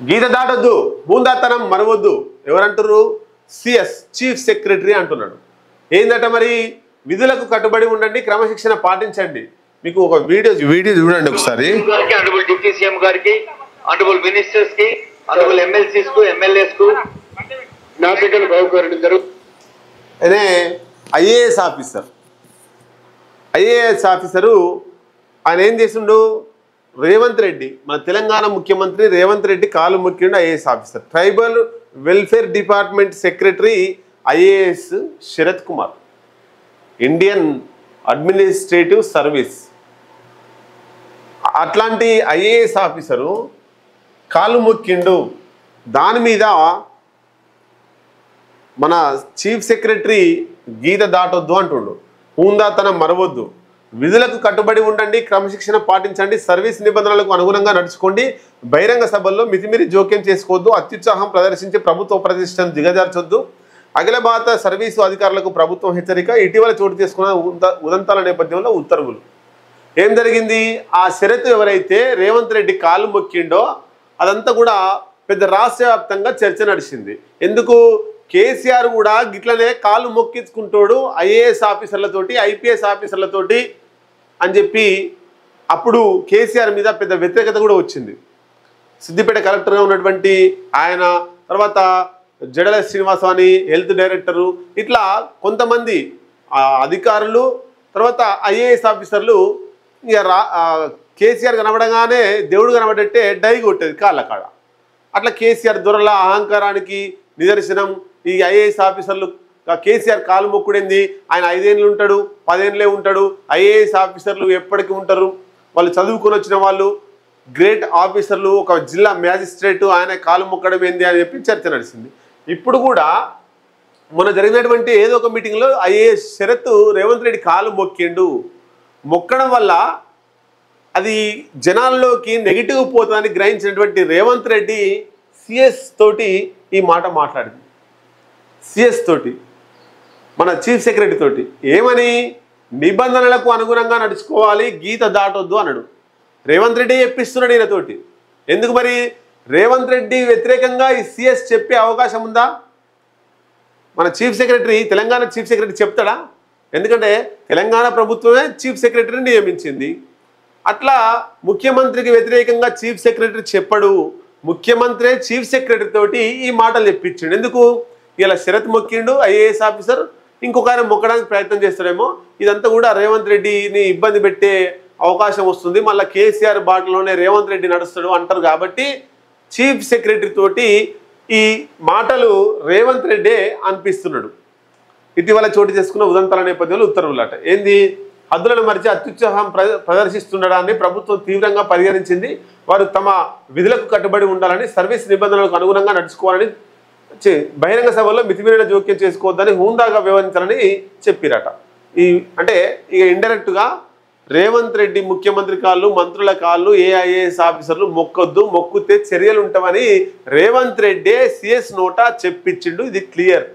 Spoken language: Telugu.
గీత దాటొద్దు, బూందాతనం మరవద్దు. ఎవరంటారు? సిఎస్ చీఫ్ సెక్రటరీ అంటున్నాడు. ఏందట మరి? విధులకు కట్టుబడి ఉండండి, క్రమశిక్షణ పాటించండి. మీకు ఒక వీడియో చూడండి ఒకసారి. ఆనరబుల్ డిప్యూటీ సీఎం గారికి, ఆనరబుల్ మినిస్టర్స్ కి, ఆనరబుల్ ఎమ్మెల్సీస్ కు, ఎమ్మెల్యేస్ కు నా దగ్గర బాగుకోరండి గారు. అనే ఐఏఎస్ ఆఫీసరు ఆయన ఏం చేసిండు? రేవంత్ రెడ్డి, మన తెలంగాణ ముఖ్యమంత్రి రేవంత్ రెడ్డి కాలు మొక్కిండు IAS officer. Tribal welfare department secretary IAS Sharath Kumar, Indian administrative service. అట్లాంటి ఐఏఎస్ ఆఫీసరు కాలు మొక్కిండు. దాని మీద మన చీఫ్ సెక్రటరీ గీత దాటొద్దు అంటుండు, హూందాతనం మరవద్దు, విధులకు కట్టుబడి ఉండండి, క్రమశిక్షణ పాటించండి, సర్వీస్ నిబంధనలకు అనుగుణంగా నడుచుకోండి, బహిరంగ సభల్లో మితిమీరి జోక్యం చేసుకోవద్దు, అత్యుత్సాహం ప్రదర్శించి ప్రభుత్వ ప్రతిష్టను దిగజార్చొద్దు, అఖిల భారత సర్వీసు అధికారులకు ప్రభుత్వం హెచ్చరిక. ఇటీవల చోటు చేసుకున్న ఉదంతాల నేపథ్యంలో ఉత్తర్వులు. ఏం జరిగింది? ఆ షరతు ఎవరైతే రేవంత్ రెడ్డి కాలు మొక్కిండో అదంతా కూడా పెద్ద రాష్ట్ర వ్యాప్తంగా చర్చ నడిచింది. ఎందుకు? కేసీఆర్ కూడా గిట్లనే కాలు మొక్కించుకుంటాడు ఐఏఎస్ ఆఫీసర్లతోటి, ఐపీఎస్ ఆఫీసర్లతోటి అని చెప్పి అప్పుడు కేసీఆర్ మీద పెద్ద వ్యతిరేకత కూడా వచ్చింది. సిద్దిపేట కలెక్టర్గా ఉన్నటువంటి ఆయన, తర్వాత జడల శ్రీనివాసవాణి హెల్త్ డైరెక్టరు, ఇట్లా కొంతమంది అధికారులు, తర్వాత ఐఏఎస్ ఆఫీసర్లు ఇక కేసీఆర్ కనబడగానే దేవుడు కనబడట్టే డై కొట్టేది కాళ్ళ కాడ. అట్లా కేసీఆర్ దొరల అహంకారానికి నిదర్శనం ఈ ఐఏఎస్ ఆఫీసర్లు. కేసీఆర్ కాలు మొక్కుడింది. ఆయన 5 ఏళ్ళు ఉంటాడు, 10 ఏళ్ళే ఉంటాడు. ఐఏఎస్ ఆఫీసర్లు ఎప్పటికీ ఉంటారు. వాళ్ళు చదువుకొని వచ్చిన వాళ్ళు, గ్రేట్ ఆఫీసర్లు, ఒక జిల్లా మ్యాజిస్ట్రేటు ఆయన కాలు మొక్కడం ఏంది అని చెప్పి చర్చ నడిచింది. ఇప్పుడు కూడా మొన్న జరిగినటువంటి ఏదో ఒక మీటింగ్లో ఐఏఎస్ శరత్ రేవంత్ రెడ్డి కాలు మొక్కిండు. మొక్కడం వల్ల అది జనాల్లోకి నెగిటివ్ పోతుందని గ్రహించినటువంటి రేవంత్ రెడ్డి సిఎస్ తోటి ఈ మాట మాట్లాడింది. సిఎస్ తోటి, మన చీఫ్ సెక్రటరీ తోటి ఏమని? నిబంధనలకు అనుగుణంగా నడుచుకోవాలి, గీత దాటొద్దు అన్నాడు. రేవంత్ రెడ్డి చెప్పిస్తున్నాడు ఈయనతోటి. ఎందుకు మరి రేవంత్ రెడ్డి వ్యతిరేకంగా ఈ సిఎస్ చెప్పే అవకాశం ఉందా? మన chief secretary, Telangana chief secretary చెప్తాడా? ఎందుకంటే తెలంగాణ ప్రభుత్వమే చీఫ్ సెక్రటరీని నియమించింది. అట్లా ముఖ్యమంత్రికి వ్యతిరేకంగా చీఫ్ సెక్రటరీ చెప్పడు. ముఖ్యమంత్రి చీఫ్ సెక్రటరీ తోటి ఈ మాటలు చెప్పించిండు. ఎందుకు? ఇలా శరత్ మొక్కిండు ఐఏఎస్ ఆఫీసర్, ఇంకొక ఆయన మొక్కడానికి ప్రయత్నం చేస్తాడేమో. ఇదంతా కూడా రేవంత్ రెడ్డిని ఇబ్బంది పెట్టే అవకాశం వస్తుంది. మళ్ళీ కేసీఆర్ బాటలోనే రేవంత్ రెడ్డి నడుస్తాడు అంటారు. కాబట్టి చీఫ్ సెక్రటరీ తోటి ఈ మాటలు రేవంత్ రెడ్డే అనిపిస్తున్నాడు. ఇటీవల చోటు చేసుకున్న ఉదంతాల నేపథ్యంలో ఉత్తర్వులట. ఏంది? హద్దులను మరిచి అత్యుత్సాహం ప్రదర్శిస్తుండడాన్ని ప్రభుత్వం తీవ్రంగా పరిగణించింది. వారు తమ విధులకు కట్టుబడి ఉండాలని, సర్వీస్ నిబంధనలకు అనుగుణంగా నడుచుకోవాలని, బహిరంగ సభల్లో మితిమీరిన జోక్యం చేసుకోవద్దని, హూందాగా వ్యవహరించాలని చెప్పిరట. అంటే ఇక ఇండైరెక్ట్గా రేవంత్ రెడ్డి ముఖ్యమంత్రి కాళ్ళు, మంత్రుల కాళ్ళు, ఐఏఎస్ ఆఫీసర్లు మొక్కొద్దు, మొక్కుతే చర్యలు ఉంటామని రేవంత్ రెడ్డి సిఎస్ నోటా చెప్పించిండు. ఇది క్లియర్.